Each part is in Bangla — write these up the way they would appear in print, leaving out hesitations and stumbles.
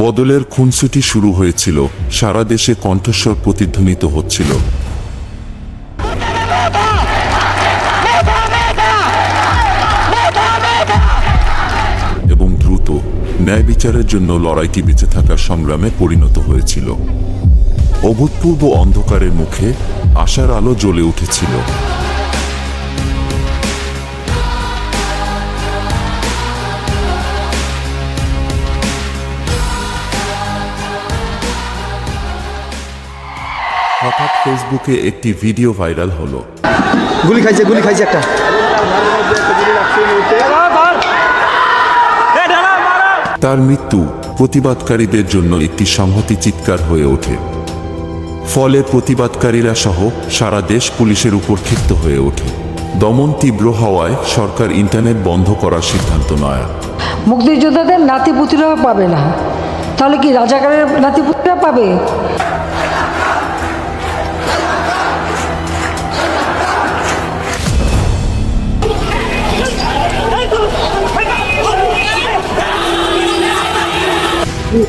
বদলের খুনসুটি শুরু হয়েছিল, সারা দেশে কণ্ঠস্বর প্রতিধ্বনিত হচ্ছিল। এবং দ্রুত ন্যায় বিচারের জন্য লড়াইটি বেঁচে থাকার সংগ্রামে পরিণত হয়েছিল। অভূতপূর্ব অন্ধকারের মুখে আশার আলো জ্বলে উঠেছিল। হঠাৎ ফেসবুকে একটি ভিডিও ভাইরাল হলো। গুলি খাইছে একটা। তার মৃত্যু প্রতিবাদকারীদের জন্য একটি সংহতি চিৎকার হয়ে ওঠে। ফলে প্রতিবাদকারীরা সহ সারা দেশ পুলিশের উপর ক্ষিপ্ত হয়ে ওঠে। দমন তীব্র হওয়ায় সরকার ইন্টারনেট বন্ধ করার সিদ্ধান্ত নেয়। মুক্তিযোদ্ধাদের নাতিপুতিরা পাবে না, তাহলে কি রাজাকারের নাতিপুতিরা পাবে?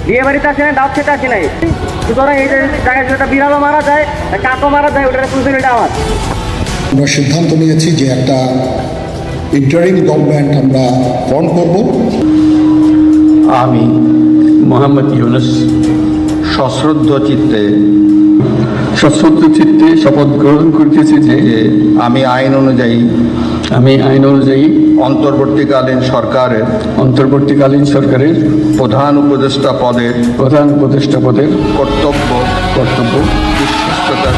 বিয়ে বাড়িতে আসে না, দাঁত খেতে আসে নাই, সুতরাং এই জায়গায় যেটা বিড়ালও মারা যায়, কাকও মারা যায়, ওটা পুলিশের এটা আমার। আমরা সিদ্ধান্ত নিয়েছি যে একটা ইন্টারিম গভর্নমেন্ট আমরা ফর্ম করব। আমি মোহাম্মদ ইউনুস সশ্রদ্ধ চিত্তে শপথ গ্রহণ করিতেছি যে আমি আইন অনুযায়ী অন্তর্বর্তীকালীন সরকারের প্রধান উপদেষ্টা পদের কর্তব্য বিশ্বস্ততার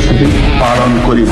সহিত পালন করিব।